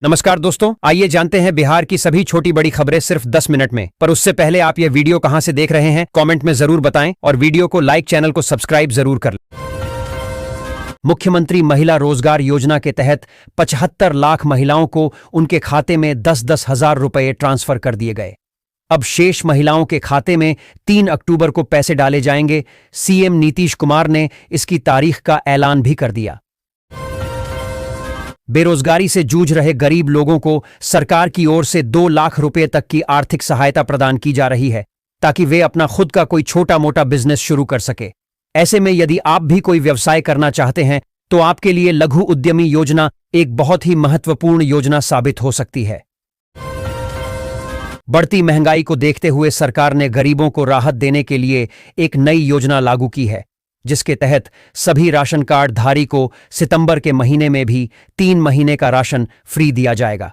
नमस्कार दोस्तों, आइए जानते हैं बिहार की सभी छोटी बड़ी खबरें सिर्फ 10 मिनट में। पर उससे पहले आप ये वीडियो कहां से देख रहे हैं कमेंट में जरूर बताएं और वीडियो को लाइक, चैनल को सब्सक्राइब जरूर कर लें। मुख्यमंत्री महिला रोजगार योजना के तहत 75 लाख महिलाओं को उनके खाते में 10-10 हजार रुपए ट्रांसफर कर दिए गए। अब शेष महिलाओं के खाते में 3 अक्टूबर को पैसे डाले जाएंगे। सीएम नीतीश कुमार ने इसकी तारीख का ऐलान भी कर दिया। बेरोजगारी से जूझ रहे गरीब लोगों को सरकार की ओर से 2 लाख रुपए तक की आर्थिक सहायता प्रदान की जा रही है, ताकि वे अपना खुद का कोई छोटा मोटा बिजनेस शुरू कर सके। ऐसे में यदि आप भी कोई व्यवसाय करना चाहते हैं तो आपके लिए लघु उद्यमी योजना एक बहुत ही महत्वपूर्ण योजना साबित हो सकती है। बढ़ती महंगाई को देखते हुए सरकार ने गरीबों को राहत देने के लिए एक नई योजना लागू की है, जिसके तहत सभी राशन कार्ड धारी को सितंबर के महीने में भी 3 महीने का राशन फ्री दिया जाएगा।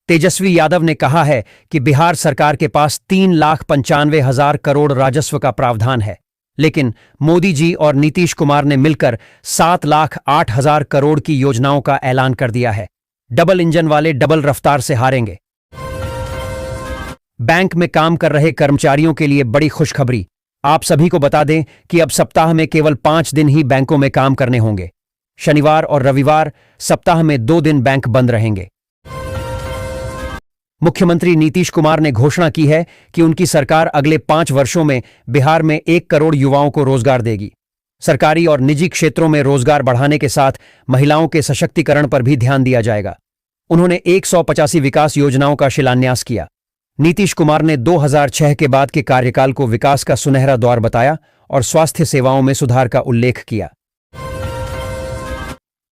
तेजस्वी यादव ने कहा है कि बिहार सरकार के पास 3,95,000 करोड़ राजस्व का प्रावधान है, लेकिन मोदी जी और नीतीश कुमार ने मिलकर 7,08,000 करोड़ की योजनाओं का ऐलान कर दिया है। डबल इंजन वाले डबल रफ्तार से हारेंगे। बैंक में काम कर रहे कर्मचारियों के लिए बड़ी खुशखबरी। आप सभी को बता दें कि अब सप्ताह में केवल 5 दिन ही बैंकों में काम करने होंगे। शनिवार और रविवार सप्ताह में 2 दिन बैंक बंद रहेंगे। मुख्यमंत्री नीतीश कुमार ने घोषणा की है कि उनकी सरकार अगले 5 वर्षों में बिहार में 1 करोड़ युवाओं को रोजगार देगी। सरकारी और निजी क्षेत्रों में रोजगार बढ़ाने के साथ महिलाओं के सशक्तिकरण पर भी ध्यान दिया जाएगा। उन्होंने 185 विकास योजनाओं का शिलान्यास किया। नीतीश कुमार ने 2006 के बाद के कार्यकाल को विकास का सुनहरा दौर बताया और स्वास्थ्य सेवाओं में सुधार का उल्लेख किया।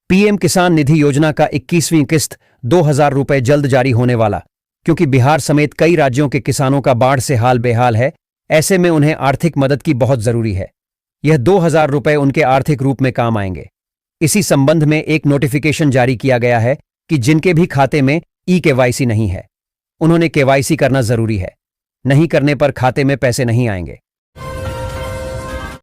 पीएम किसान निधि योजना का 21वीं किस्त 2,000 रुपए जल्द जारी होने वाला, क्योंकि बिहार समेत कई राज्यों के किसानों का बाढ़ से हाल बेहाल है। ऐसे में उन्हें आर्थिक मदद की बहुत जरूरी है। यह 2,000 रुपए उनके आर्थिक रूप में काम आएंगे। इसी संबंध में एक नोटिफिकेशन जारी किया गया है कि जिनके भी खाते में ई-केवाईसी नहीं है, उन्होंने केवाईसी करना जरूरी है। नहीं करने पर खाते में पैसे नहीं आएंगे।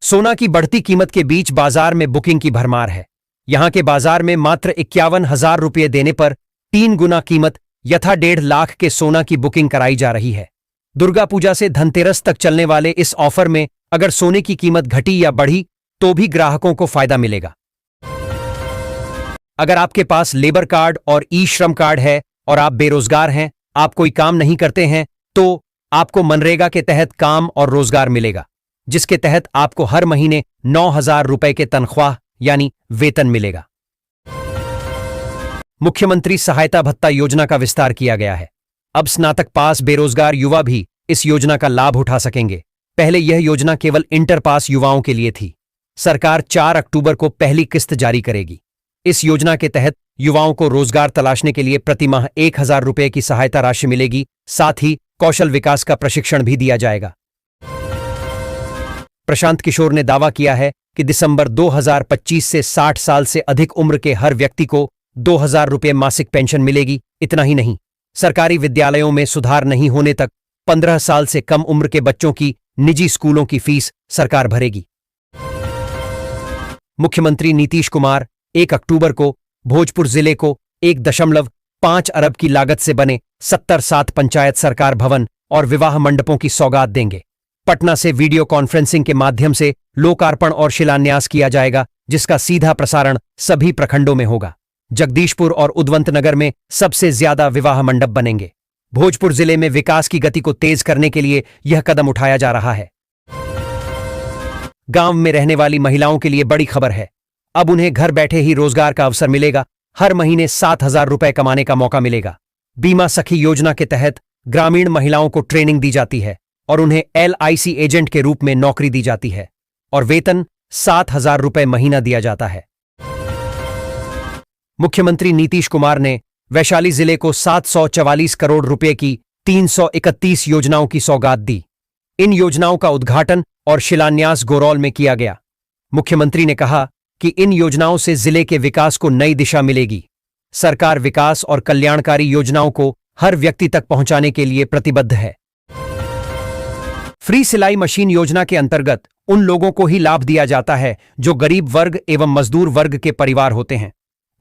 सोना की बढ़ती कीमत के बीच बाजार में बुकिंग की भरमार है। यहां के बाजार में मात्र 51,000 रुपये देने पर 3 गुना कीमत यथा 1.5 लाख के सोना की बुकिंग कराई जा रही है। दुर्गा पूजा से धनतेरस तक चलने वाले इस ऑफर में अगर सोने की कीमत घटी या बढ़ी तो भी ग्राहकों को फायदा मिलेगा। अगर आपके पास लेबर कार्ड और ई श्रम कार्ड है और आप बेरोजगार हैं, आप कोई काम नहीं करते हैं, तो आपको मनरेगा के तहत काम और रोजगार मिलेगा, जिसके तहत आपको हर महीने 9,000 रुपए के तनख्वाह यानी वेतन मिलेगा। मुख्यमंत्री सहायता भत्ता योजना का विस्तार किया गया है। अब स्नातक पास बेरोजगार युवा भी इस योजना का लाभ उठा सकेंगे। पहले यह योजना केवल इंटर पास युवाओं के लिए थी। सरकार 4 अक्टूबर को पहली किस्त जारी करेगी। इस योजना के तहत युवाओं को रोजगार तलाशने के लिए प्रतिमाह 1,000 रुपए की सहायता राशि मिलेगी। साथ ही कौशल विकास का प्रशिक्षण भी दिया जाएगा। प्रशांत किशोर ने दावा किया है कि दिसंबर 2025 से 60 साल से अधिक उम्र के हर व्यक्ति को 2,000 रुपए मासिक पेंशन मिलेगी। इतना ही नहीं, सरकारी विद्यालयों में सुधार नहीं होने तक 15 साल से कम उम्र के बच्चों की निजी स्कूलों की फीस सरकार भरेगी। मुख्यमंत्री नीतीश कुमार 1 अक्टूबर को भोजपुर जिले को 1.5 अरब की लागत से बने 77 पंचायत सरकार भवन और विवाह मंडपों की सौगात देंगे। पटना से वीडियो कॉन्फ्रेंसिंग के माध्यम से लोकार्पण और शिलान्यास किया जाएगा, जिसका सीधा प्रसारण सभी प्रखंडों में होगा। जगदीशपुर और उद्वंतनगर में सबसे ज्यादा विवाह मंडप बनेंगे। भोजपुर जिले में विकास की गति को तेज करने के लिए यह कदम उठाया जा रहा है। गांव में रहने वाली महिलाओं के लिए बड़ी खबर है। अब उन्हें घर बैठे ही रोजगार का अवसर मिलेगा। हर महीने 7,000 रुपए कमाने का मौका मिलेगा। बीमा सखी योजना के तहत ग्रामीण महिलाओं को ट्रेनिंग दी जाती है और उन्हें LIC एजेंट के रूप में नौकरी दी जाती है और वेतन 7,000 रुपए महीना दिया जाता है। मुख्यमंत्री नीतीश कुमार ने वैशाली जिले को 744 करोड़ रुपए की 331 योजनाओं की सौगात दी। इन योजनाओं का उद्घाटन और शिलान्यास गोरौल में किया गया। मुख्यमंत्री ने कहा कि इन योजनाओं से जिले के विकास को नई दिशा मिलेगी। सरकार विकास और कल्याणकारी योजनाओं को हर व्यक्ति तक पहुंचाने के लिए प्रतिबद्ध है। फ्री सिलाई मशीन योजना के अंतर्गत उन लोगों को ही लाभ दिया जाता है जो गरीब वर्ग एवं मजदूर वर्ग के परिवार होते हैं।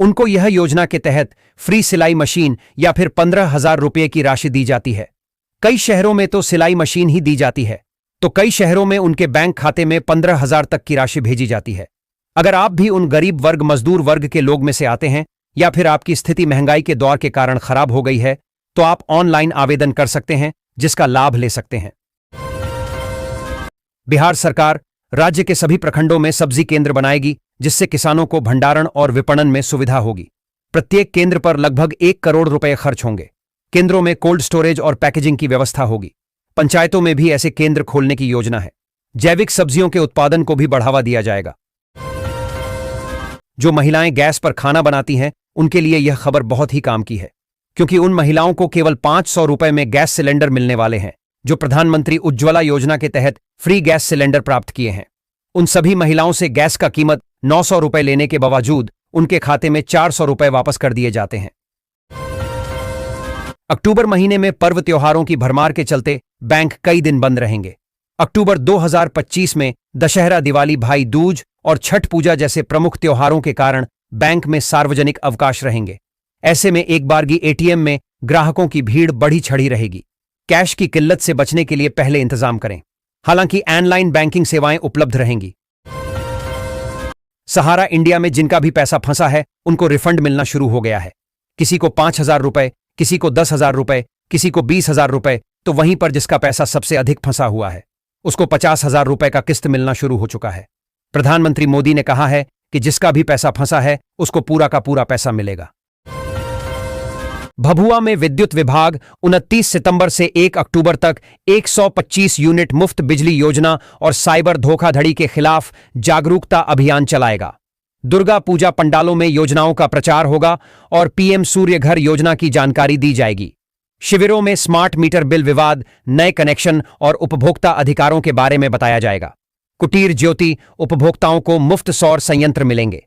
उनको यह योजना के तहत फ्री सिलाई मशीन या फिर 15,000 रुपये की राशि दी जाती है। कई शहरों में तो सिलाई मशीन ही दी जाती है, तो कई शहरों में उनके बैंक खाते में 15,000 तक की राशि भेजी जाती है। अगर आप भी उन गरीब वर्ग, मजदूर वर्ग के लोग में से आते हैं या फिर आपकी स्थिति महंगाई के दौर के कारण खराब हो गई है, तो आप ऑनलाइन आवेदन कर सकते हैं, जिसका लाभ ले सकते हैं। बिहार सरकार राज्य के सभी प्रखंडों में सब्जी केंद्र बनाएगी, जिससे किसानों को भंडारण और विपणन में सुविधा होगी। प्रत्येक केंद्र पर लगभग 1 करोड़ रुपए खर्च होंगे। केंद्रों में कोल्ड स्टोरेज और पैकेजिंग की व्यवस्था होगी। पंचायतों में भी ऐसे केंद्र खोलने की योजना है। जैविक सब्जियों के उत्पादन को भी बढ़ावा दिया जाएगा। जो महिलाएं गैस पर खाना बनाती हैं, उनके लिए यह खबर बहुत ही काम की है, क्योंकि उन महिलाओं को केवल 500 रुपए में गैस सिलेंडर मिलने वाले हैं, जो प्रधानमंत्री उज्ज्वला योजना के तहत फ्री गैस सिलेंडर प्राप्त किए हैं। उन सभी महिलाओं से गैस का कीमत 900 रुपए लेने के बावजूद उनके खाते में 400 रुपए वापस कर दिए जाते हैं। अक्टूबर महीने में पर्व त्योहारों की भरमार के चलते बैंक कई दिन बंद रहेंगे। अक्टूबर 2025 में दशहरा, दिवाली, भाई दूज और छठ पूजा जैसे प्रमुख त्योहारों के कारण बैंक में सार्वजनिक अवकाश रहेंगे। ऐसे में एक बारगी एटीएम में ग्राहकों की भीड़ बढ़ी चढ़ी रहेगी। कैश की किल्लत से बचने के लिए पहले इंतजाम करें। हालांकि ऑनलाइन बैंकिंग सेवाएं उपलब्ध रहेंगी। सहारा इंडिया में जिनका भी पैसा फंसा है, उनको रिफंड मिलना शुरू हो गया है। किसी को 5,000 रुपए, किसी को 10,000 रुपए, किसी को 20,000 रुपए, तो वहीं पर जिसका पैसा सबसे अधिक फंसा हुआ है, उसको 50,000 रुपए का किस्त मिलना शुरू हो चुका है। प्रधानमंत्री मोदी ने कहा है कि जिसका भी पैसा फंसा है, उसको पूरा का पूरा पैसा मिलेगा। भभुआ में विद्युत विभाग 29 सितंबर से 1 अक्टूबर तक 125 यूनिट मुफ्त बिजली योजना और साइबर धोखाधड़ी के खिलाफ जागरूकता अभियान चलाएगा। दुर्गा पूजा पंडालों में योजनाओं का प्रचार होगा और पीएम सूर्य घर योजना की जानकारी दी जाएगी। शिविरों में स्मार्ट मीटर बिल विवाद, नए कनेक्शन और उपभोक्ता अधिकारों के बारे में बताया जाएगा। कुटीर ज्योति उपभोक्ताओं को मुफ्त सौर संयंत्र मिलेंगे।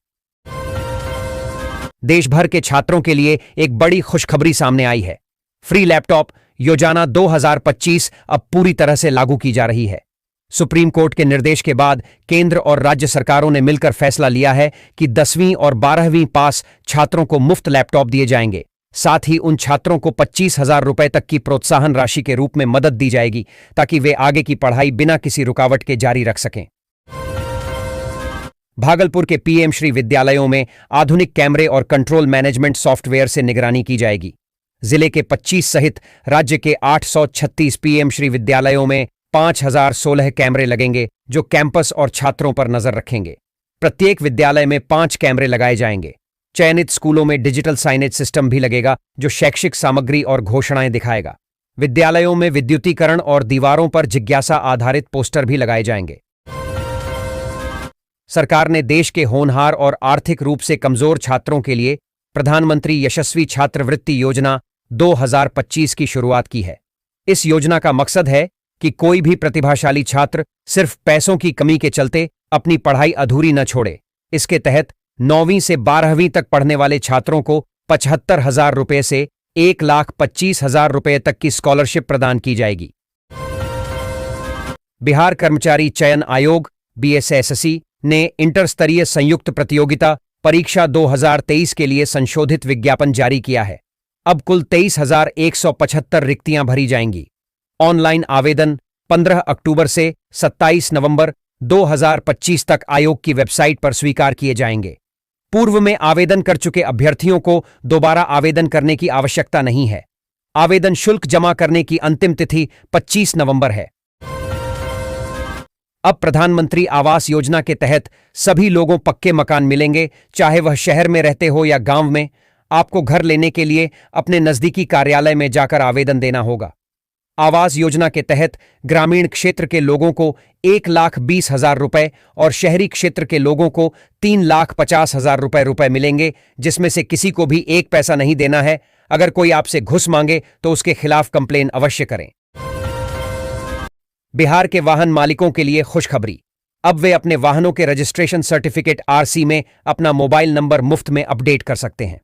देश भर के छात्रों के लिए एक बड़ी खुशखबरी सामने आई है। फ्री लैपटॉप योजना 2025 अब पूरी तरह से लागू की जा रही है। सुप्रीम कोर्ट के निर्देश के बाद केंद्र और राज्य सरकारों ने मिलकर फैसला लिया है कि 10वीं और 12वीं पास छात्रों को मुफ्त लैपटॉप दिए जाएंगे। साथ ही उन छात्रों को 25,000 रुपए तक की प्रोत्साहन राशि के रूप में मदद दी जाएगी, ताकि वे आगे की पढ़ाई बिना किसी रुकावट के जारी रख सकें। भागलपुर के पीएम श्री विद्यालयों में आधुनिक कैमरे और कंट्रोल मैनेजमेंट सॉफ्टवेयर से निगरानी की जाएगी। जिले के 25 सहित राज्य के 836 पीएम श्री विद्यालयों में 5,016 कैमरे लगेंगे, जो कैंपस और छात्रों पर नजर रखेंगे। प्रत्येक विद्यालय में 5 कैमरे लगाए जाएंगे। चयनित स्कूलों में डिजिटल साइनेज सिस्टम भी लगेगा, जो शैक्षिक सामग्री और घोषणाएं दिखाएगा। विद्यालयों में विद्युतीकरण और दीवारों पर जिज्ञासा आधारित पोस्टर भी लगाए जाएंगे। सरकार ने देश के होनहार और आर्थिक रूप से कमजोर छात्रों के लिए प्रधानमंत्री यशस्वी छात्रवृत्ति योजना 2025 की शुरुआत की है। इस योजना का मकसद है कि कोई भी प्रतिभाशाली छात्र सिर्फ पैसों की कमी के चलते अपनी पढ़ाई अधूरी न छोड़े। इसके तहत 9वीं से 12वीं तक पढ़ने वाले छात्रों को 75,000 रुपये से 1,25,000 रुपये तक की स्कॉलरशिप प्रदान की जाएगी। बिहार कर्मचारी चयन आयोग BSSC ने इंटर स्तरीय संयुक्त प्रतियोगिता परीक्षा 2023 के लिए संशोधित विज्ञापन जारी किया है। अब कुल 23,175 रिक्तियां भरी जाएंगी। ऑनलाइन आवेदन 15 अक्टूबर से 27 नवंबर 2025 तक आयोग की वेबसाइट पर स्वीकार किए जाएंगे। पूर्व में आवेदन कर चुके अभ्यर्थियों को दोबारा आवेदन करने की आवश्यकता नहीं है। आवेदन शुल्क जमा करने की अंतिम तिथि 25 नवंबर है। अब प्रधानमंत्री आवास योजना के तहत सभी लोगों पक्के मकान मिलेंगे, चाहे वह शहर में रहते हो या गांव में। आपको घर लेने के लिए अपने नजदीकी कार्यालय में जाकर आवेदन देना होगा। आवास योजना के तहत ग्रामीण क्षेत्र के लोगों को 1,20,000 रुपए और शहरी क्षेत्र के लोगों को 3,50,000 रुपए मिलेंगे, जिसमें से किसी को भी एक पैसा नहीं देना है। अगर कोई आपसे घुस मांगे तो उसके खिलाफ कंप्लेन अवश्य करें। बिहार के वाहन मालिकों के लिए खुशखबरी। अब वे अपने वाहनों के रजिस्ट्रेशन सर्टिफिकेट RC में अपना मोबाइल नंबर मुफ्त में अपडेट कर सकते हैं।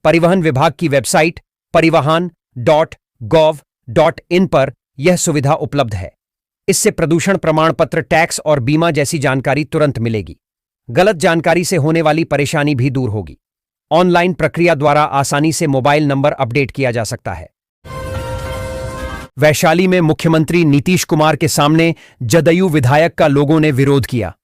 परिवहन विभाग की वेबसाइट परिवहन.gov.in पर यह सुविधा उपलब्ध है। इससे प्रदूषण प्रमाण पत्र, टैक्स और बीमा जैसी जानकारी तुरंत मिलेगी। गलत जानकारी से होने वाली परेशानी भी दूर होगी। ऑनलाइन प्रक्रिया द्वारा आसानी से मोबाइल नंबर अपडेट किया जा सकता है। वैशाली में मुख्यमंत्री नीतीश कुमार के सामने जदयू विधायक का लोगों ने विरोध किया।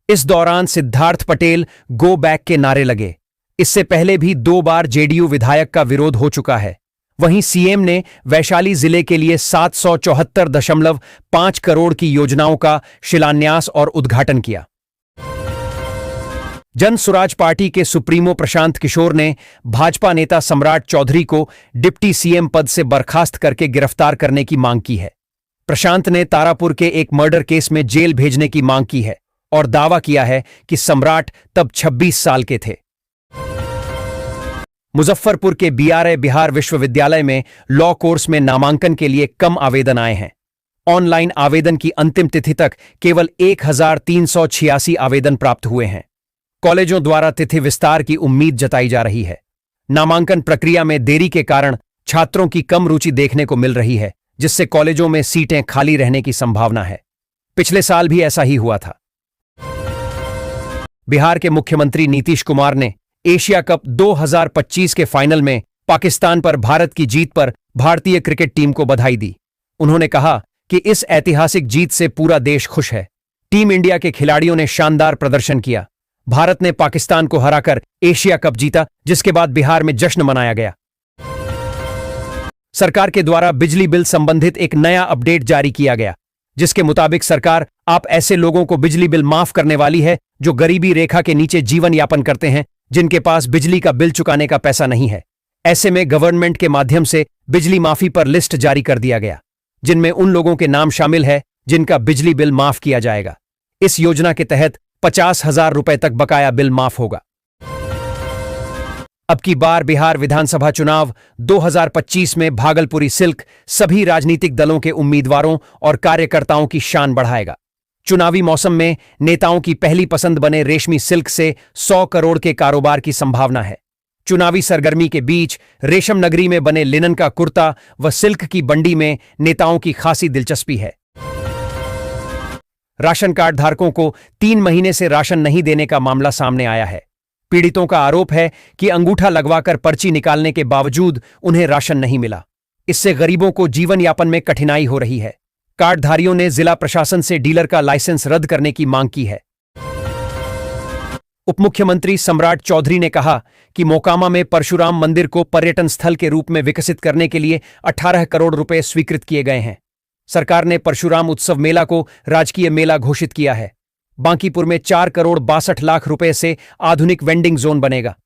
इस दौरान सिद्धार्थ पटेल गो बैक के नारे लगे। इससे पहले भी 2 बार जेडीयू विधायक का विरोध हो चुका है। वहीं सीएम ने वैशाली जिले के लिए 774.5 करोड़ की योजनाओं का शिलान्यास और उद्घाटन किया। जन सुराज पार्टी के सुप्रीमो प्रशांत किशोर ने भाजपा नेता सम्राट चौधरी को डिप्टी सीएम पद से बर्खास्त करके गिरफ्तार करने की मांग की है। प्रशांत ने तारापुर के एक मर्डर केस में जेल भेजने की मांग की है और दावा किया है कि सम्राट तब 26 साल के थे। मुजफ्फरपुर के बीआरए बिहार विश्वविद्यालय में लॉ कोर्स में नामांकन के लिए कम आवेदन आए हैं। ऑनलाइन आवेदन की अंतिम तिथि तक केवल 1386 आवेदन प्राप्त हुए हैं। कॉलेजों द्वारा तिथि विस्तार की उम्मीद जताई जा रही है। नामांकन प्रक्रिया में देरी के कारण छात्रों की कम रुचि देखने को मिल रही है, जिससे कॉलेजों में सीटें खाली रहने की संभावना है। पिछले साल भी ऐसा ही हुआ था। बिहार के मुख्यमंत्री नीतीश कुमार ने एशिया कप 2025 के फाइनल में पाकिस्तान पर भारत की जीत पर भारतीय क्रिकेट टीम को बधाई दी। उन्होंने कहा कि इस ऐतिहासिक जीत से पूरा देश खुश है। टीम इंडिया के खिलाड़ियों ने शानदार प्रदर्शन किया। भारत ने पाकिस्तान को हराकर एशिया कप जीता, जिसके बाद बिहार में जश्न मनाया गया। सरकार के द्वारा बिजली बिल संबंधित एक नया अपडेट जारी किया गया, जिसके मुताबिक सरकार आप ऐसे लोगों को बिजली बिल माफ करने वाली है जो गरीबी रेखा के नीचे जीवन यापन करते हैं, जिनके पास बिजली का बिल चुकाने का पैसा नहीं है। ऐसे में गवर्नमेंट के माध्यम से बिजली माफी पर लिस्ट जारी कर दिया गया, जिनमें उन लोगों के नाम शामिल है जिनका बिजली बिल माफ किया जाएगा। इस योजना के तहत 50,000 रुपए तक बकाया बिल माफ होगा। अब की बार बिहार विधानसभा चुनाव 2025 में भागलपुरी सिल्क सभी राजनीतिक दलों के उम्मीदवारों और कार्यकर्ताओं की शान बढ़ाएगा। चुनावी मौसम में नेताओं की पहली पसंद बने रेशमी सिल्क से 100 करोड़ के कारोबार की संभावना है। चुनावी सरगर्मी के बीच रेशम नगरी में बने लिनन का कुर्ता व सिल्क की बंडी में नेताओं की खासी दिलचस्पी है। राशन कार्ड धारकों को 3 महीने से राशन नहीं देने का मामला सामने आया है। पीड़ितों का आरोप है कि अंगूठा लगवाकर पर्ची निकालने के बावजूद उन्हें राशन नहीं मिला। इससे गरीबों को जीवन यापन में कठिनाई हो रही है। कार्डधारियों ने जिला प्रशासन से डीलर का लाइसेंस रद्द करने की मांग की है। उपमुख्यमंत्री सम्राट चौधरी ने कहा कि मोकामा में परशुराम मंदिर को पर्यटन स्थल के रूप में विकसित करने के लिए 18 करोड़ रुपए स्वीकृत किए गए हैं। सरकार ने परशुराम उत्सव मेला को राजकीय मेला घोषित किया है। बांकीपुर में 4 करोड़ 62 लाख रुपए से आधुनिक वेंडिंग जोन बनेगा।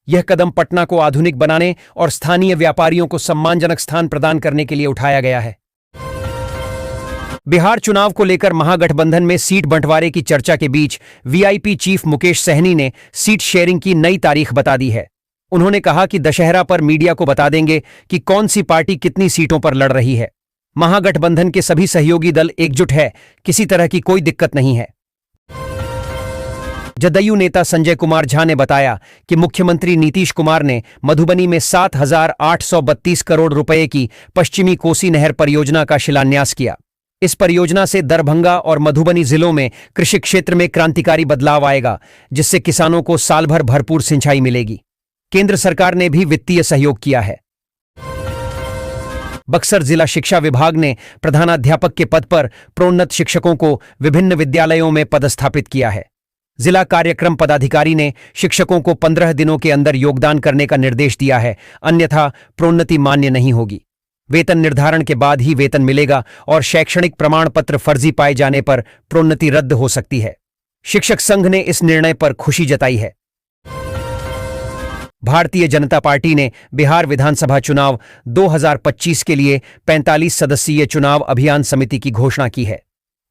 यह कदम पटना को आधुनिक बनाने और स्थानीय व्यापारियों को सम्मानजनक स्थान प्रदान करने के लिए उठाया गया है। बिहार चुनाव को लेकर महागठबंधन में सीट बंटवारे की चर्चा के बीच वीआईपी चीफ मुकेश सहनी ने सीट शेयरिंग की नई तारीख बता दी है। उन्होंने कहा कि दशहरा पर मीडिया को बता देंगे कि कौन सी पार्टी कितनी सीटों पर लड़ रही है। महागठबंधन के सभी सहयोगी दल एकजुट है, किसी तरह की कोई दिक्कत नहीं है। जदयू नेता संजय कुमार झा ने बताया कि मुख्यमंत्री नीतीश कुमार ने मधुबनी में 7,832 करोड़ रुपए की पश्चिमी कोसी नहर परियोजना का शिलान्यास किया। इस परियोजना से दरभंगा और मधुबनी जिलों में कृषि क्षेत्र में क्रांतिकारी बदलाव आएगा, जिससे किसानों को साल भर भरपूर सिंचाई मिलेगी। केंद्र सरकार ने भी वित्तीय सहयोग किया है। बक्सर जिला शिक्षा विभाग ने प्रधानाध्यापक के पद पर प्रोन्नत शिक्षकों को विभिन्न विद्यालयों में पदस्थापित किया है। जिला कार्यक्रम पदाधिकारी ने शिक्षकों को 15 दिनों के अंदर योगदान करने का निर्देश दिया है, अन्यथा प्रोन्नति मान्य नहीं होगी। वेतन निर्धारण के बाद ही वेतन मिलेगा और शैक्षणिक प्रमाण पत्र फर्जी पाए जाने पर प्रोन्नति रद्द हो सकती है। शिक्षक संघ ने इस निर्णय पर खुशी जताई है। भारतीय जनता पार्टी ने बिहार विधानसभा चुनाव 2025 के लिए 45 सदस्यीय चुनाव अभियान समिति की घोषणा की है।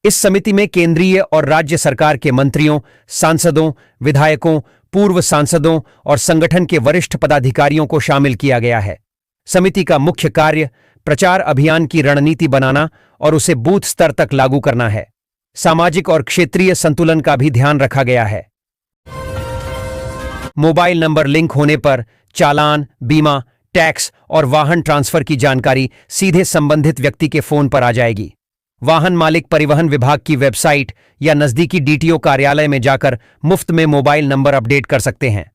इस समिति में केंद्रीय और राज्य सरकार के मंत्रियों, सांसदों, विधायकों, पूर्व सांसदों और संगठन के वरिष्ठ पदाधिकारियों को शामिल किया गया है। समिति का मुख्य कार्य प्रचार अभियान की रणनीति बनाना और उसे बूथ स्तर तक लागू करना है। सामाजिक और क्षेत्रीय संतुलन का भी ध्यान रखा गया है। मोबाइल नंबर लिंक होने पर चालान, बीमा, टैक्स और वाहन ट्रांसफर की जानकारी सीधे संबंधित व्यक्ति के फोन पर आ जाएगी। वाहन मालिक परिवहन विभाग की वेबसाइट या नजदीकी डीटीओ कार्यालय में जाकर मुफ्त में मोबाइल नंबर अपडेट कर सकते हैं।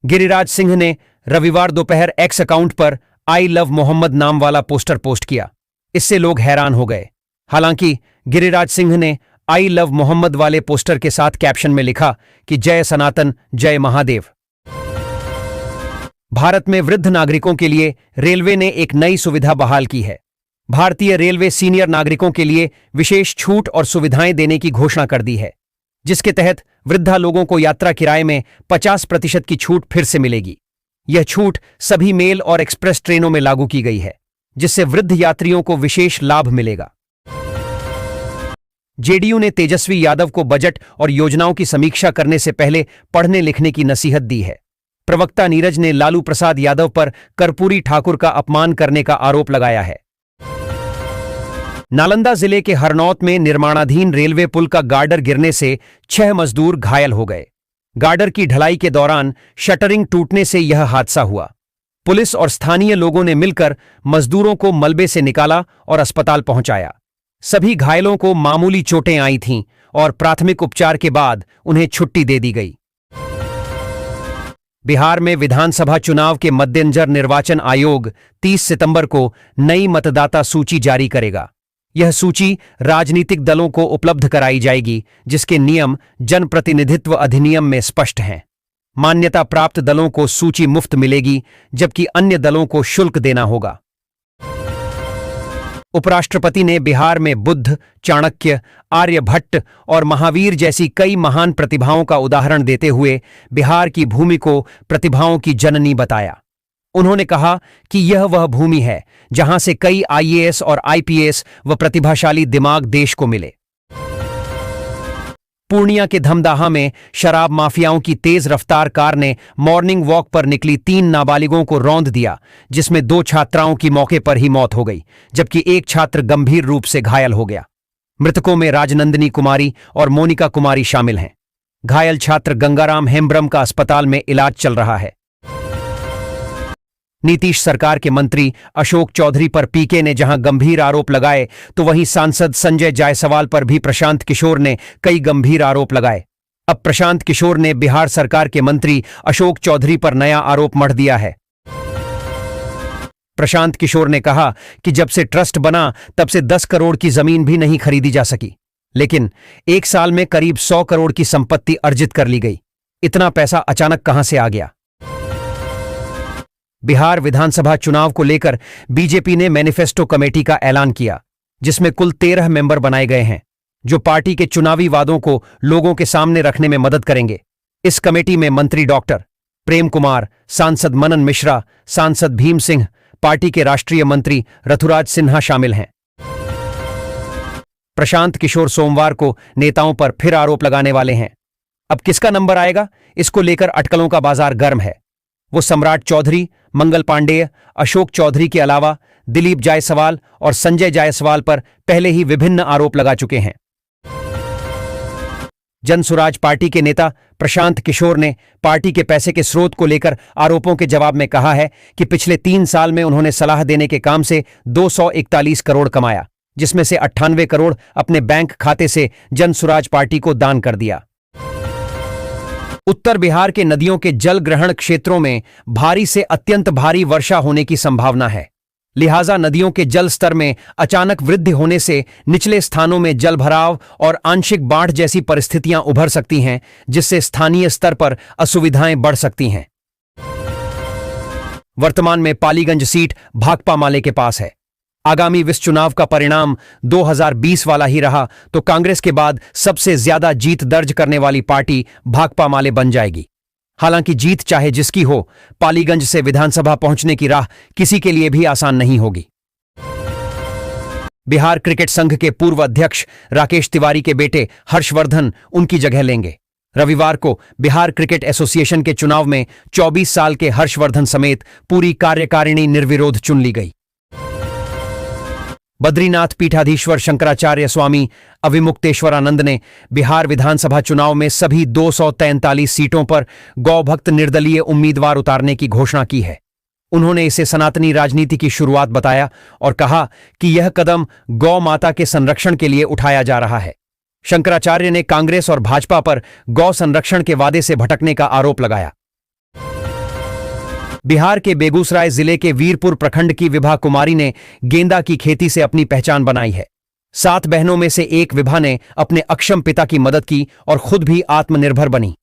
गिरिराज सिंह ने रविवार दोपहर एक्स अकाउंट पर आई लव मोहम्मद नाम वाला पोस्टर पोस्ट किया। इससे लोग हैरान हो गए। हालांकि गिरिराज सिंह ने आई लव मोहम्मद वाले पोस्टर के साथ कैप्शन में लिखा कि जय सनातन, जय महादेव। भारत में वृद्ध नागरिकों के लिए रेलवे ने एक नई सुविधा बहाल की है। भारतीय रेलवे सीनियर नागरिकों के लिए विशेष छूट और सुविधाएं देने की घोषणा कर दी है, जिसके तहत वृद्धा लोगों को यात्रा किराए में 50% की छूट फिर से मिलेगी। यह छूट सभी मेल और एक्सप्रेस ट्रेनों में लागू की गई है, जिससे वृद्ध यात्रियों को विशेष लाभ मिलेगा। जेडीयू ने तेजस्वी यादव को बजट और योजनाओं की समीक्षा करने से पहले पढ़ने लिखने की नसीहत दी है। प्रवक्ता नीरज ने लालू प्रसाद यादव पर कर्पूरी ठाकुर का अपमान करने का आरोप लगाया है। नालंदा जिले के हरनौत में निर्माणाधीन रेलवे पुल का गार्डर गिरने से 6 मजदूर घायल हो गए। गार्डर की ढलाई के दौरान शटरिंग टूटने से यह हादसा हुआ। पुलिस और स्थानीय लोगों ने मिलकर मजदूरों को मलबे से निकाला और अस्पताल पहुंचाया। सभी घायलों को मामूली चोटें आई थीं और प्राथमिक उपचार के बाद उन्हें छुट्टी दे दी गई। बिहार में विधानसभा चुनाव के मद्देनजर निर्वाचन आयोग 30 सितंबर को नई मतदाता सूची जारी करेगा। यह सूची राजनीतिक दलों को उपलब्ध कराई जाएगी, जिसके नियम जनप्रतिनिधित्व अधिनियम में स्पष्ट हैं। मान्यता प्राप्त दलों को सूची मुफ्त मिलेगी, जबकि अन्य दलों को शुल्क देना होगा। उपराष्ट्रपति ने बिहार में बुद्ध, चाणक्य, आर्यभट्ट और महावीर जैसी कई महान प्रतिभाओं का उदाहरण देते हुए बिहार की भूमि को प्रतिभाओं की जननी बताया। उन्होंने कहा कि यह वह भूमि है जहां से कई आईएएस और आईपीएस व प्रतिभाशाली दिमाग देश को मिले। पूर्णिया के धमदाहा में शराब माफियाओं की तेज रफ्तार कार ने मॉर्निंग वॉक पर निकली 3 नाबालिगों को रौंद दिया, जिसमें 2 छात्राओं की मौके पर ही मौत हो गई, जबकि एक छात्र गंभीर रूप से घायल हो गया। मृतकों में राजनंदिनी कुमारी और मोनिका कुमारी शामिल हैं। घायल छात्र गंगाराम हेम्ब्रम का अस्पताल में इलाज चल रहा है। नीतीश सरकार के मंत्री अशोक चौधरी पर पीके ने जहां गंभीर आरोप लगाए, तो वहीं सांसद संजय जायसवाल पर भी प्रशांत किशोर ने कई गंभीर आरोप लगाए। अब प्रशांत किशोर ने बिहार सरकार के मंत्री अशोक चौधरी पर नया आरोप मढ़ दिया है। प्रशांत किशोर ने कहा कि जब से ट्रस्ट बना तब से 10 करोड़ की जमीन भी नहीं खरीदी जा सकी, लेकिन 1 साल में करीब 100 करोड़ की संपत्ति अर्जित कर ली गई। इतना पैसा अचानक कहां से आ गया? बिहार विधानसभा चुनाव को लेकर बीजेपी ने मैनिफेस्टो कमेटी का ऐलान किया, जिसमें कुल 13 मेंबर बनाए गए हैं, जो पार्टी के चुनावी वादों को लोगों के सामने रखने में मदद करेंगे। इस कमेटी में मंत्री डॉक्टर प्रेम कुमार, सांसद मनन मिश्रा, सांसद भीम सिंह, पार्टी के राष्ट्रीय मंत्री रथुराज सिन्हा शामिल हैं। प्रशांत किशोर सोमवार को नेताओं पर फिर आरोप लगाने वाले हैं। अब किसका नंबर आएगा, इसको लेकर अटकलों का बाजार गर्म है। वो सम्राट चौधरी, मंगल पांडेय, अशोक चौधरी के अलावा दिलीप जायसवाल और संजय जायसवाल पर पहले ही विभिन्न आरोप लगा चुके हैं। जनसुराज पार्टी के नेता प्रशांत किशोर ने पार्टी के पैसे के स्रोत को लेकर आरोपों के जवाब में कहा है कि पिछले 3 साल में उन्होंने सलाह देने के काम से 241 करोड़ कमाया, जिसमें से 98 करोड़ अपने बैंक खाते से जनसुराज पार्टी को दान कर दिया। उत्तर बिहार के नदियों के जल ग्रहण क्षेत्रों में भारी से अत्यंत भारी वर्षा होने की संभावना है। लिहाजा नदियों के जल स्तर में अचानक वृद्धि होने से निचले स्थानों में जलभराव और आंशिक बाढ़ जैसी परिस्थितियां उभर सकती हैं, जिससे स्थानीय स्तर पर असुविधाएं बढ़ सकती हैं। वर्तमान में पालीगंज सीट भाकपा माले के पास है। आगामी विस चुनाव का परिणाम 2020 वाला ही रहा तो कांग्रेस के बाद सबसे ज्यादा जीत दर्ज करने वाली पार्टी भाकपा माले बन जाएगी। हालांकि जीत चाहे जिसकी हो, पालीगंज से विधानसभा पहुंचने की राह किसी के लिए भी आसान नहीं होगी। बिहार क्रिकेट संघ के पूर्व अध्यक्ष राकेश तिवारी के बेटे हर्षवर्धन उनकी जगह लेंगे। रविवार को बिहार क्रिकेट एसोसिएशन के चुनाव में 24 साल के हर्षवर्धन समेत पूरी कार्यकारिणी निर्विरोध चुन ली गई। बद्रीनाथ पीठाधीश्वर शंकराचार्य स्वामी अविमुक्तेश्वरानंद ने बिहार विधानसभा चुनाव में सभी 243 सीटों पर गौभक्त निर्दलीय उम्मीदवार उतारने की घोषणा की है। उन्होंने इसे सनातनी राजनीति की शुरुआत बताया और कहा कि यह कदम गौ माता के संरक्षण के लिए उठाया जा रहा है। शंकराचार्य ने कांग्रेस और भाजपा पर गौ संरक्षण के वादे से भटकने का आरोप लगाया। बिहार के बेगूसराय जिले के वीरपुर प्रखंड की विभा कुमारी ने गेंदा की खेती से अपनी पहचान बनाई है। 7 बहनों में से एक विभा ने अपने अक्षम पिता की मदद की और खुद भी आत्मनिर्भर बनी।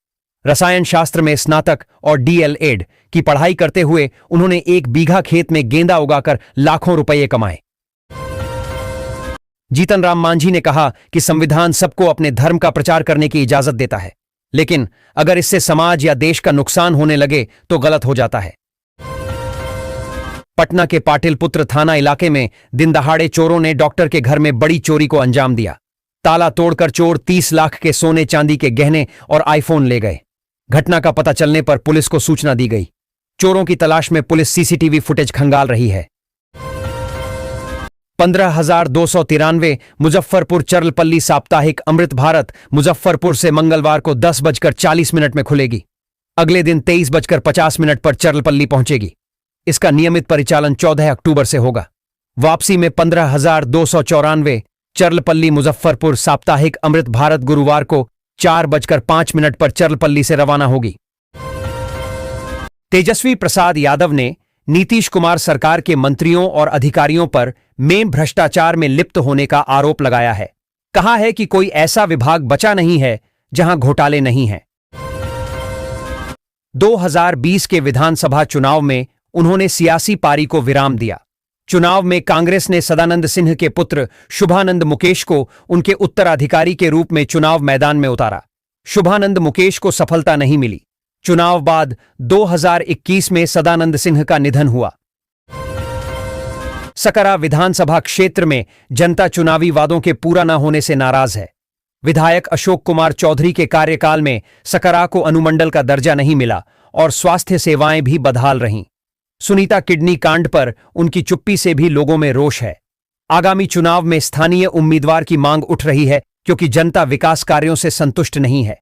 रसायन शास्त्र में स्नातक और DL.Ed की पढ़ाई करते हुए उन्होंने 1 बीघा खेत में गेंदा उगाकर लाखों रुपये कमाए। जीतन राम मांझी ने कहा कि संविधान सबको अपने धर्म का प्रचार करने की इजाजत देता है, लेकिन अगर इससे समाज या देश का नुकसान होने लगे तो गलत हो जाता है। पटना के पाटिल पुत्र थाना इलाके में दिन दहाड़े चोरों ने डॉक्टर के घर में बड़ी चोरी को अंजाम दिया। ताला तोड़कर चोर 30 लाख के सोने चांदी के गहने और आईफोन ले गए। घटना का पता चलने पर पुलिस को सूचना दी गई। चोरों की तलाश में पुलिस CCTV फुटेज खंगाल रही है। 15,293 मुजफ्फरपुर चर्लपल्ली साप्ताहिक अमृत भारत मुजफ्फरपुर से मंगलवार को 10:40 में खुलेगी। अगले दिन 23:50 पर चर्लपल्ली पहुंचेगी। इसका नियमित परिचालन 14 अक्टूबर से होगा। वापसी में 15,294 चर्लपल्ली मुजफ्फरपुर साप्ताहिक अमृत भारत गुरुवार को 4:05 पर चर्लपल्ली से रवाना होगी। तेजस्वी प्रसाद यादव ने नीतीश कुमार सरकार के मंत्रियों और अधिकारियों पर में भ्रष्टाचार में लिप्त होने का आरोप लगाया है। कहा है कि कोई ऐसा विभाग बचा नहीं है जहां घोटाले नहीं हैं। 2020 के विधानसभा चुनाव में उन्होंने सियासी पारी को विराम दिया। चुनाव में कांग्रेस ने सदानंद सिंह के पुत्र शुभानंद मुकेश को उनके उत्तराधिकारी के रूप में चुनाव मैदान में उतारा। शुभानंद मुकेश को सफलता नहीं मिली। चुनाव बाद 2021 में सदानंद सिंह का निधन हुआ। सकरा विधानसभा क्षेत्र में जनता चुनावी वादों के पूरा न होने से नाराज है। विधायक अशोक कुमार चौधरी के कार्यकाल में सकरा को अनुमंडल का दर्जा नहीं मिला और स्वास्थ्य सेवाएं भी बदहाल रहीं। सुनीता किडनी कांड पर उनकी चुप्पी से भी लोगों में रोष है। आगामी चुनाव में स्थानीय उम्मीदवार की मांग उठ रही है क्योंकि जनता विकास कार्यों से संतुष्ट नहीं है।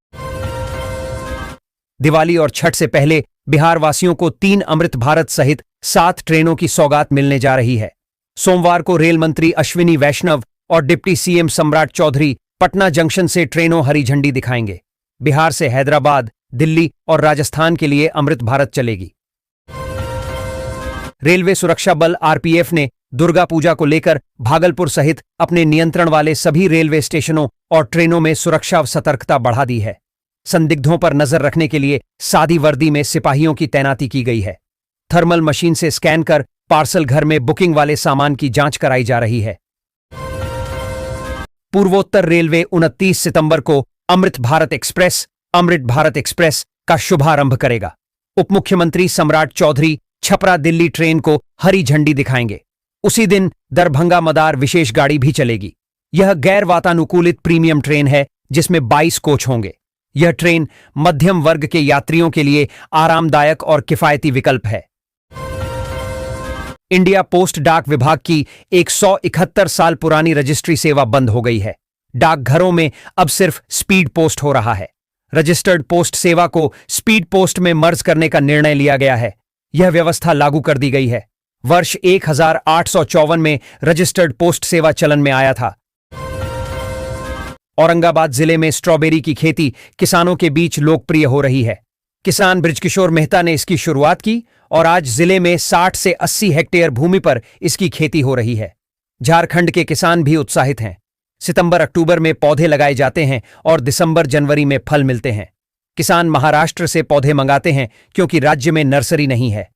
दिवाली और छठ से पहले बिहार वासियों को 3 अमृत भारत सहित 7 ट्रेनों की सौगात मिलने जा रही है। सोमवार को रेल मंत्री अश्विनी वैष्णव और डिप्टी CM सम्राट चौधरी पटना जंक्शन से ट्रेनों हरी झंडी दिखाएंगे। बिहार से हैदराबाद, दिल्ली और राजस्थान के लिए अमृत भारत चलेगी। रेलवे सुरक्षा बल RPF ने दुर्गा पूजा को लेकर भागलपुर सहित अपने नियंत्रण वाले सभी रेलवे स्टेशनों और ट्रेनों में सुरक्षा सतर्कता बढ़ा दी है। संदिग्धों पर नजर रखने के लिए सादी वर्दी में सिपाहियों की तैनाती की गई है। थर्मल मशीन से स्कैन कर पार्सल घर में बुकिंग वाले सामान की जांच कराई जा रही है। पूर्वोत्तर रेलवे 29 सितंबर को अमृत भारत एक्सप्रेस का शुभारंभ करेगा। उप मुख्यमंत्री सम्राट चौधरी छपरा दिल्ली ट्रेन को हरी झंडी दिखाएंगे। उसी दिन दरभंगा मदार विशेष गाड़ी भी चलेगी। यह गैर वातानुकूलित प्रीमियम ट्रेन है जिसमें 22 कोच होंगे। यह ट्रेन मध्यम वर्ग के यात्रियों के लिए आरामदायक और किफायती विकल्प है। इंडिया पोस्ट डाक विभाग की 171 साल पुरानी रजिस्ट्री सेवा बंद हो गई है। डाकघरों में अब सिर्फ स्पीड पोस्ट हो रहा है। रजिस्टर्ड पोस्ट सेवा को स्पीड पोस्ट में मर्ज करने का निर्णय लिया गया है। यह व्यवस्था लागू कर दी गई है। वर्ष 1854 में रजिस्टर्ड पोस्ट सेवा चलन में आया था। औरंगाबाद जिले में स्ट्रॉबेरी की खेती किसानों के बीच लोकप्रिय हो रही है। किसान बृजकिशोर मेहता ने इसकी शुरुआत की और आज जिले में 60 से 80 हेक्टेयर भूमि पर इसकी खेती हो रही है। झारखंड के किसान भी उत्साहित हैं। सितंबर-अक्टूबर में पौधे लगाए जाते हैं और दिसंबर-जनवरी में फल मिलते हैं। किसान महाराष्ट्र से पौधे मंगाते हैं क्योंकि राज्य में नर्सरी नहीं है।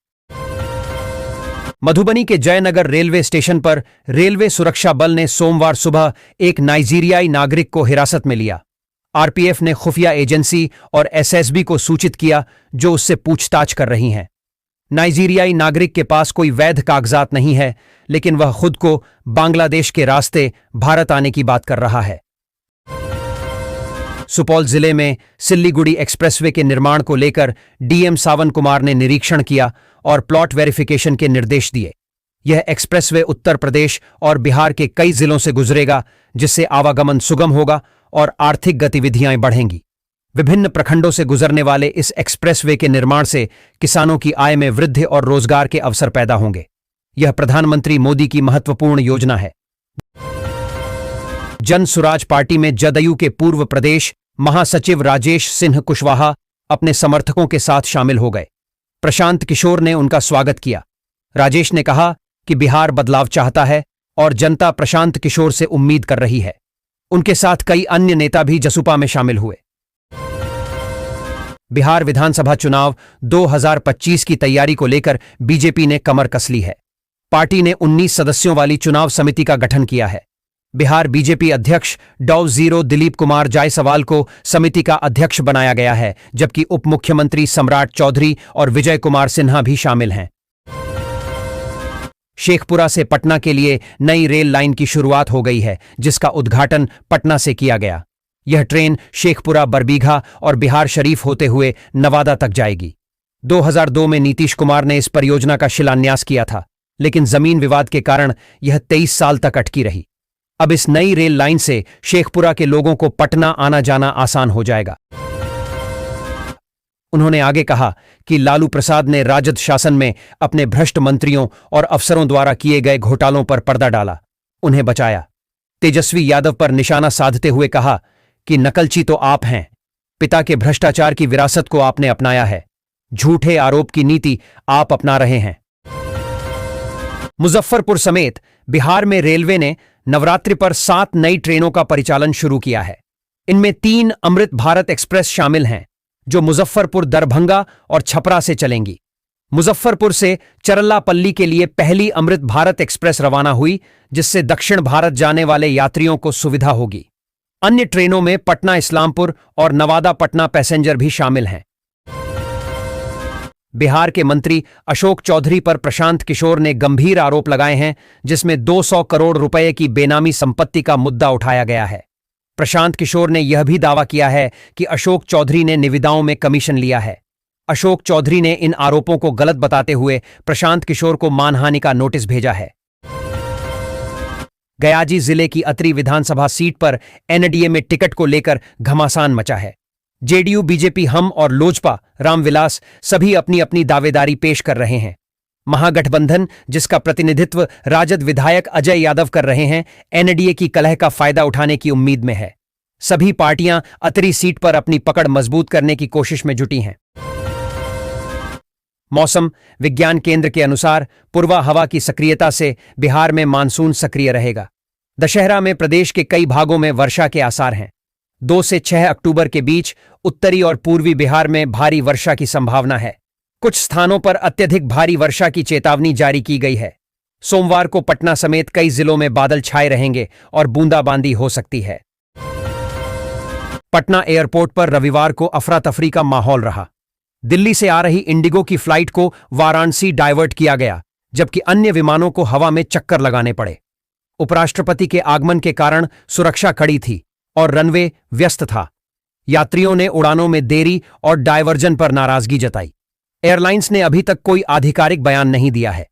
मधुबनी के जयनगर रेलवे स्टेशन पर रेलवे सुरक्षा बल ने सोमवार सुबह एक नाइजीरियाई नागरिक को हिरासत में लिया। RPF ने खुफिया एजेंसी और SSB को सूचित किया जो उससे पूछताछ कर रही हैं। नाइजीरियाई नागरिक के पास कोई वैध कागजात नहीं है, लेकिन वह खुद को बांग्लादेश के रास्ते भारत आने की बात कर रहा है। सुपौल जिले में सिल्लीगुड़ी एक्सप्रेसवे के निर्माण को लेकर DM सावन कुमार ने निरीक्षण किया और प्लॉट वेरिफिकेशन के निर्देश दिए। यह एक्सप्रेसवे उत्तर प्रदेश और बिहार के कई जिलों से गुजरेगा, जिससे आवागमन सुगम होगा और आर्थिक गतिविधियां बढ़ेंगी। विभिन्न प्रखंडों से गुजरने वाले इस एक्सप्रेसवे के निर्माण से किसानों की आय में वृद्धि और रोजगार के अवसर पैदा होंगे। यह प्रधानमंत्री मोदी की महत्वपूर्ण योजना है। जन सुराज पार्टी में जदयू के पूर्व प्रदेश महासचिव राजेश सिंह कुशवाहा अपने समर्थकों के साथ शामिल हो गए। प्रशांत किशोर ने उनका स्वागत किया। राजेश ने कहा कि बिहार बदलाव चाहता है और जनता प्रशांत किशोर से उम्मीद कर रही है। उनके साथ कई अन्य नेता भी जसुपा में शामिल हुए। बिहार विधानसभा चुनाव 2025 की तैयारी को लेकर बीजेपी ने कमर कस ली है। पार्टी ने 19 सदस्यों वाली चुनाव समिति का गठन किया है। बिहार बीजेपी अध्यक्ष डॉ. दिलीप कुमार जायसवाल को समिति का अध्यक्ष बनाया गया है, जबकि उप मुख्यमंत्री सम्राट चौधरी और विजय कुमार सिन्हा भी शामिल हैं। शेखपुरा से पटना के लिए नई रेल लाइन की शुरुआत हो गई है, जिसका उद्घाटन पटना से किया गया। यह ट्रेन शेखपुरा, बरबीघा और बिहार शरीफ होते हुए नवादा तक जाएगी। 2002 में नीतीश कुमार ने इस परियोजना का शिलान्यास किया था, लेकिन जमीन विवाद के कारण यह 23 साल तक अटकी रही। अब इस नई रेल लाइन से शेखपुरा के लोगों को पटना आना जाना आसान हो जाएगा। उन्होंने आगे कहा कि लालू प्रसाद ने राजद शासन में अपने भ्रष्ट मंत्रियों और अफसरों द्वारा किए गए घोटालों पर पर्दा डाला, उन्हें बचाया। तेजस्वी यादव पर निशाना साधते हुए कहा कि नकलची तो आप हैं, पिता के भ्रष्टाचार की विरासत को आपने अपनाया है, झूठे आरोप की नीति आप अपना रहे हैं। मुजफ्फरपुर समेत बिहार में रेलवे ने नवरात्रि पर 7 नई ट्रेनों का परिचालन शुरू किया है। इनमें 3 अमृत भारत एक्सप्रेस शामिल हैं, जो मुजफ्फरपुर, दरभंगा और छपरा से चलेंगी। मुजफ्फरपुर से चरल्लापल्ली के लिए पहली अमृत भारत एक्सप्रेस रवाना हुई, जिससे दक्षिण भारत जाने वाले यात्रियों को सुविधा होगी। अन्य ट्रेनों में पटना इस्लामपुर और नवादा पटना पैसेंजर भी शामिल हैं। बिहार के मंत्री अशोक चौधरी पर प्रशांत किशोर ने गंभीर आरोप लगाए हैं, जिसमें 200 करोड़ रुपए की बेनामी संपत्ति का मुद्दा उठाया गया है। प्रशांत किशोर ने यह भी दावा किया है कि अशोक चौधरी ने निविदाओं में कमीशन लिया है। अशोक चौधरी ने इन आरोपों को गलत बताते हुए प्रशांत किशोर को मानहानि का नोटिस भेजा है। गयाजी जिले की अतरी विधानसभा सीट पर एनडीए में टिकट को लेकर घमासान मचा है। जेडीयू, बीजेपी, हम और लोजपा, रामविलास सभी अपनी अपनी दावेदारी पेश कर रहे हैं। महागठबंधन, जिसका प्रतिनिधित्व राजद विधायक अजय यादव कर रहे हैं, एनडीए की कलह का फायदा उठाने की उम्मीद में है। सभी पार्टियां अतरी सीट पर अपनी पकड़ मजबूत करने की कोशिश में जुटी हैं। मौसम विज्ञान केंद्र के अनुसार पूर्वा हवा की सक्रियता से बिहार में मानसून सक्रिय रहेगा। दशहरा में प्रदेश के कई भागों में वर्षा के आसार हैं। 2 से 6 अक्टूबर के बीच उत्तरी और पूर्वी बिहार में भारी वर्षा की संभावना है। कुछ स्थानों पर अत्यधिक भारी वर्षा की चेतावनी जारी की गई है। सोमवार को पटना समेत कई जिलों में बादल छाए रहेंगे और बूंदाबांदी हो सकती है। पटना एयरपोर्ट पर रविवार को अफरा तफरी का माहौल रहा। दिल्ली से आ रही इंडिगो की फ्लाइट को वाराणसी डायवर्ट किया गया, जबकि अन्य विमानों को हवा में चक्कर लगाने पड़े। उपराष्ट्रपति के आगमन के कारण सुरक्षा कड़ी थी और रनवे व्यस्त था। यात्रियों ने उड़ानों में देरी और डायवर्जन पर नाराजगी जताई। एयरलाइंस ने अभी तक कोई आधिकारिक बयान नहीं दिया है।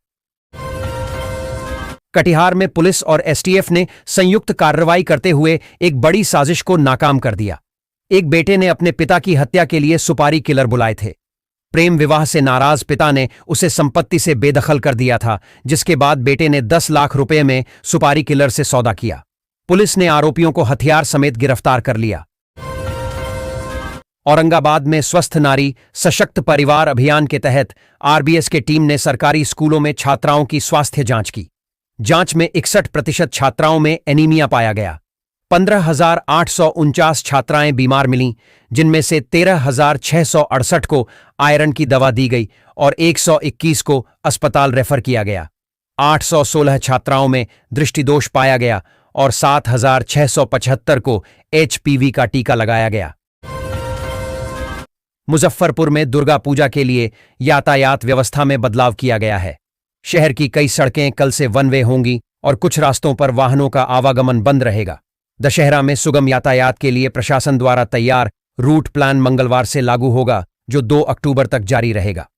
कटिहार में पुलिस और एसटीएफ ने संयुक्त कार्रवाई करते हुए एक बड़ी साजिश को नाकाम कर दिया। एक बेटे ने अपने पिता की हत्या के लिए सुपारी किलर बुलाए थे। प्रेम विवाह से नाराज पिता ने उसे संपत्ति से बेदखल कर दिया था, जिसके बाद बेटे ने 10 लाख रुपए में सुपारी किलर से सौदा किया। पुलिस ने आरोपियों को हथियार समेत गिरफ्तार कर लिया। औरंगाबाद में स्वस्थ नारी सशक्त परिवार अभियान के तहत आरबीएस के टीम ने सरकारी स्कूलों में छात्राओं की स्वास्थ्य जांच की। जांच में 61% छात्राओं में एनीमिया पाया गया। 15,849 छात्राएं बीमार मिलीं, जिनमें से 13,668 को आयरन की दवा दी गई और 121 को अस्पताल रेफर किया गया। 816 छात्राओं में दृष्टिदोष पाया गया और 7,675 को एचपीवी का टीका लगाया गया। मुजफ्फरपुर में दुर्गा पूजा के लिए यातायात व्यवस्था में बदलाव किया गया है। शहर की कई सड़कें कल से वन वे होंगी और कुछ रास्तों पर वाहनों का आवागमन बंद रहेगा। दशहरा में सुगम यातायात के लिए प्रशासन द्वारा तैयार रूट प्लान मंगलवार से लागू होगा, जो 2 अक्टूबर तक जारी रहेगा।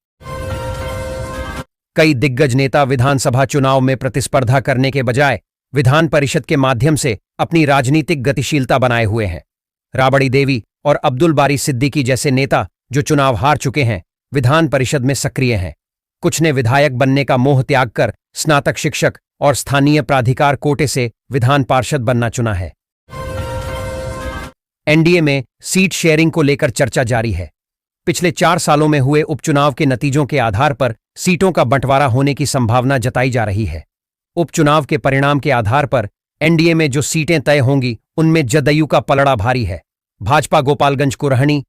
कई दिग्गज नेता विधानसभा चुनाव में प्रतिस्पर्धा करने के बजाय विधान परिषद के माध्यम से अपनी राजनीतिक गतिशीलता बनाए हुए हैं। राबड़ी देवी और अब्दुल बारी सिद्दीकी जैसे नेता जो चुनाव हार चुके हैं, विधान परिषद में सक्रिय हैं। कुछ ने विधायक बनने का मोह त्याग कर स्नातक शिक्षक और स्थानीय प्राधिकार कोटे से विधान पार्षद बनना चुना है। एनडीए में सीट शेयरिंग को लेकर चर्चा जारी है। पिछले 4 सालों में हुए उपचुनाव के नतीजों के आधार पर सीटों का बंटवारा होने की संभावना जताई जा रही है। उपचुनाव के परिणाम के आधार पर एनडीए में जो सीटें तय होंगी उनमें जदयू का पलड़ा भारी है। भाजपा गोपालगंज, कुरहनी,